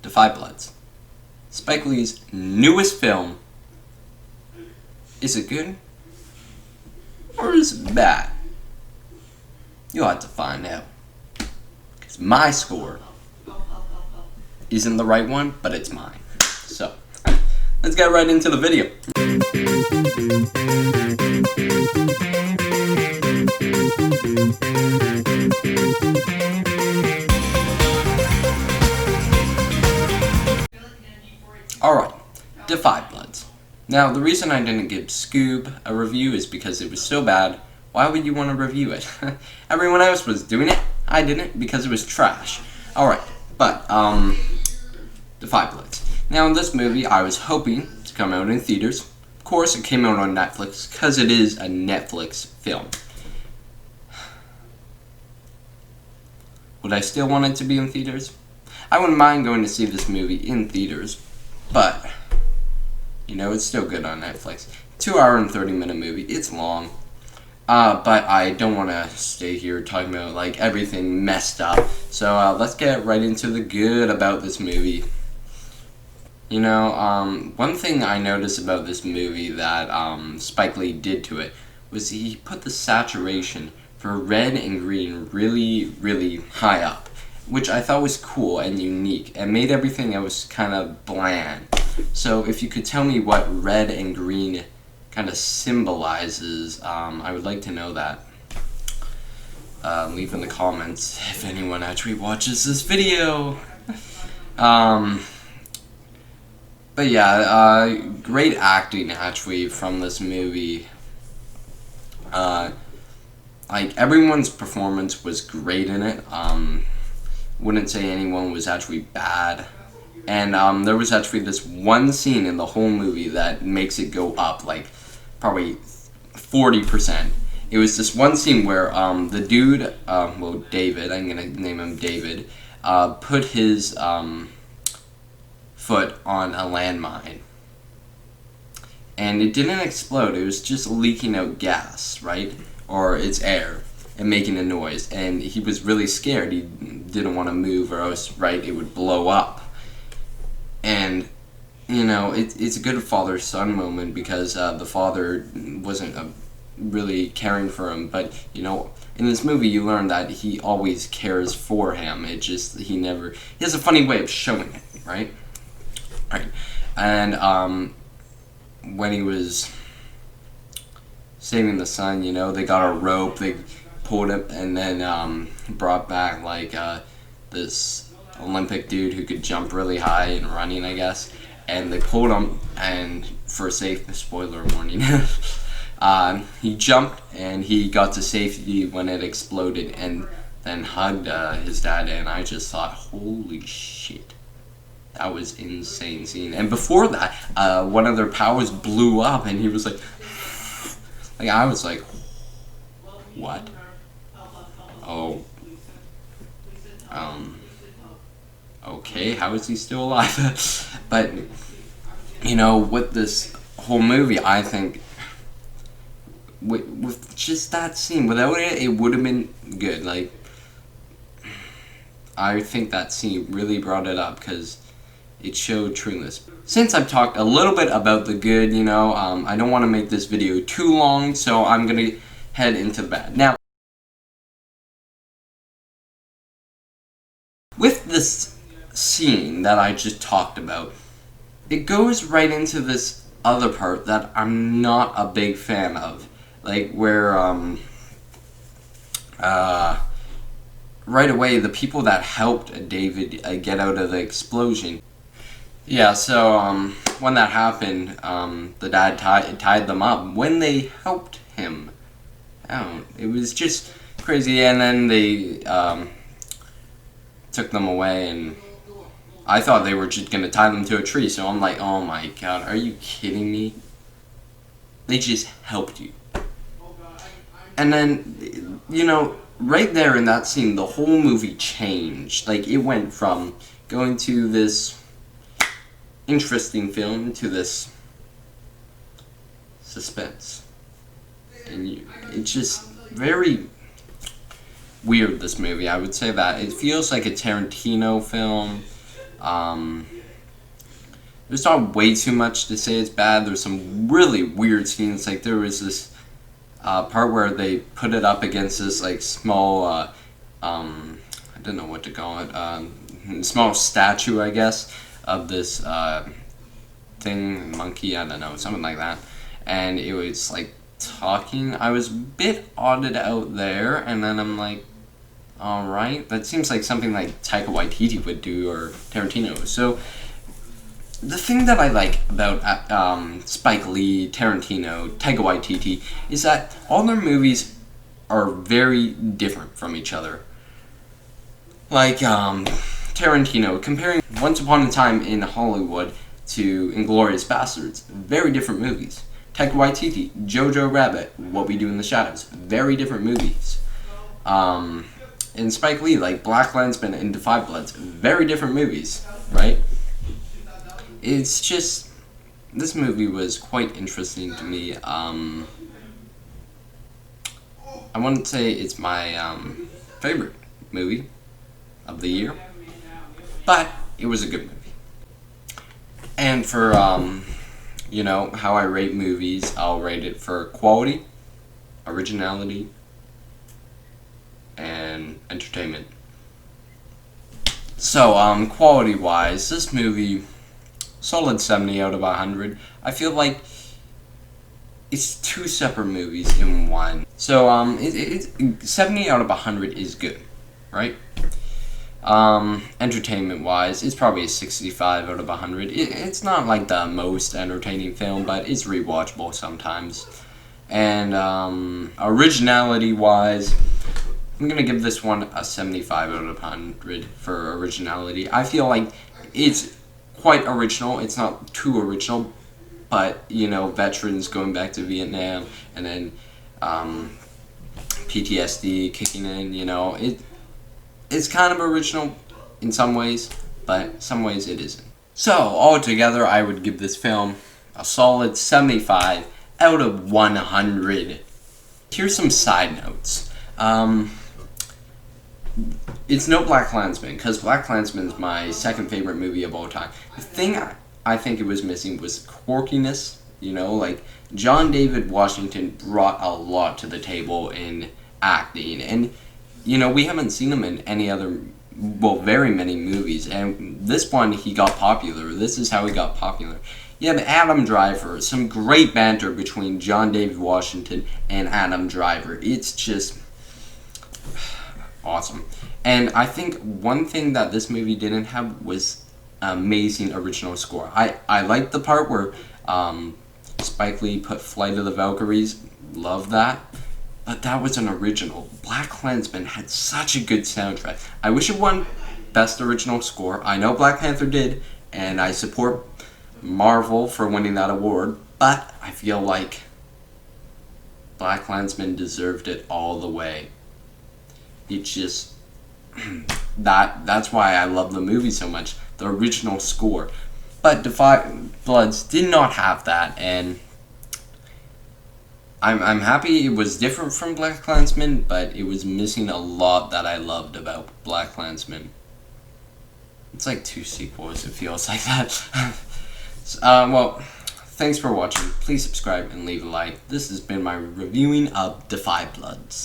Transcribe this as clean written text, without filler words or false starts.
Da 5 Bloods. Spike Lee's newest film. Is it good? Or is it bad? You'll have to find out. Because my score isn't the right one, but it's mine. So, let's get right into the video. Alright, Da 5 Bloods. Now, the reason I didn't give Scoob a review is because it was so bad. Why would you want to review it? Everyone else was doing it. I didn't because it was trash. Alright, but, Da 5 Bloods. Now, in this movie, I was hoping to come out in theaters. Of course, it came out on Netflix because it is a Netflix film. Would I still want it to be in theaters? I wouldn't mind going to see this movie in theaters, but, you know, it's still good on Netflix. 2-hour and 30-minute movie. It's long. But I don't want to stay here talking about, like, everything messed up. So, let's get right into the good about this movie. You know, one thing I noticed about this movie that, Spike Lee did to it was he put the saturation for red and green really, really high up, which I thought was cool and unique, and made everything else kind of bland. So if you could tell me what red and green kind of symbolizes, I would like to know that. Leave in the comments if anyone actually watches this video. But yeah, great acting actually from this movie. Like, everyone's performance was great in it. Wouldn't say anyone was actually bad. And there was actually this one scene in the whole movie that makes it go up, like, probably 40%. It was this one scene where the dude, well, David, I'm going to name him David, put his foot on a landmine. And it didn't explode, it was just leaking out gas, right? Or it's air and making a noise. And he was really scared. He didn't want to move or else, right, it would blow up. And, you know, it's a good father-son moment because the father wasn't really caring for him. But, you know, in this movie you learn that he always cares for him. It just, he has a funny way of showing it, right? Right. And, when he was saving the son, you know, they got a rope, they pulled him, and then brought back, like, this Olympic dude who could jump really high and running, I guess, and they pulled him, and for a safe, spoiler warning, he jumped, and he got to safety when it exploded, and then hugged his dad, and I just thought, holy shit. That was insane scene. And before that, one of their powers blew up, and he was like, I was like, what? Oh, okay, how is he still alive? But, you know, with this whole movie, I think, with just that scene, without it, it would have been good. Like, I think that scene really brought it up, because it showed trueness. Since I've talked a little bit about the good, you know, I don't want to make this video too long, so I'm going to head into the bad. Now, with this scene that I just talked about, it goes right into this other part that I'm not a big fan of. Like, where, right away, the people that helped David get out of the explosion. Yeah, so, when that happened, the dad tied them up when they helped him out. It was just crazy, and then they, took them away, and I thought they were just gonna tie them to a tree, so I'm like, oh my god, are you kidding me? They just helped you. And then, you know, right there in that scene, the whole movie changed. Like, it went from going to this interesting film to this suspense. And it's just very weird, this movie. I would say that. It feels like a Tarantino film, There's not way too much to say it's bad. There's some really weird scenes. Like, there was this part where they put it up against this, like, small, I don't know what to call it, small statue, I guess, of this monkey, I don't know, something like that. And it was, like, talking. I was a bit odded out there, and then I'm like, alright, that seems like something like Taika Waititi would do, or Tarantino. So, the thing that I like about Spike Lee, Tarantino, Taika Waititi is that all their movies are very different from each other. Like, Tarantino, comparing Once Upon a Time in Hollywood to Inglourious Basterds, very different movies. Taika Waititi, Jojo Rabbit, What We Do in the Shadows, very different movies. And Spike Lee, like Black Klansman and Da 5 Bloods, very different movies, right? It's just, this movie was quite interesting to me. I wouldn't say it's my favorite movie of the year, but it was a good movie. And for, you know, how I rate movies, I'll rate it for quality, originality, and entertainment. So, quality-wise, this movie, solid 70 out of 100. I feel like it's two separate movies in one. So, 70 out of 100 is good, right? Entertainment-wise, it's probably a 65 out of 100. It's not like the most entertaining film, but it's rewatchable sometimes. And, originality-wise, I'm gonna give this one a 75 out of 100 for originality. I feel like it's quite original. It's not too original, but, you know, veterans going back to Vietnam, and then PTSD kicking in, you know, it's kind of original in some ways, but some ways it isn't. So, altogether, I would give this film a solid 75 out of 100. Here's some side notes. It's no Black Klansman, because Black Klansman is my second favorite movie of all time. The thing I think it was missing was quirkiness, you know, like, John David Washington brought a lot to the table in acting, and, you know, we haven't seen him in any other, well, very many movies, and this one, he got popular. This is how he got popular. You have Adam Driver, some great banter between John David Washington and Adam Driver. It's just awesome. And I think one thing that this movie didn't have was amazing original score. I liked the part where Spike Lee put Flight of the Valkyries. Love that. But that was an original. Black Klansman had such a good soundtrack. I wish it won Best Original Score. I know Black Panther did, and I support Marvel for winning that award, but I feel like Black Klansman deserved it all the way. It just, that's why I love the movie so much, the original score. But Da 5 Bloods did not have that, and I'm happy it was different from Black Klansman, but it was missing a lot that I loved about Black Klansman. It's like two sequels, it feels like that. Well, thanks for watching. Please subscribe and leave a like. This has been my reviewing of Da 5 Bloods.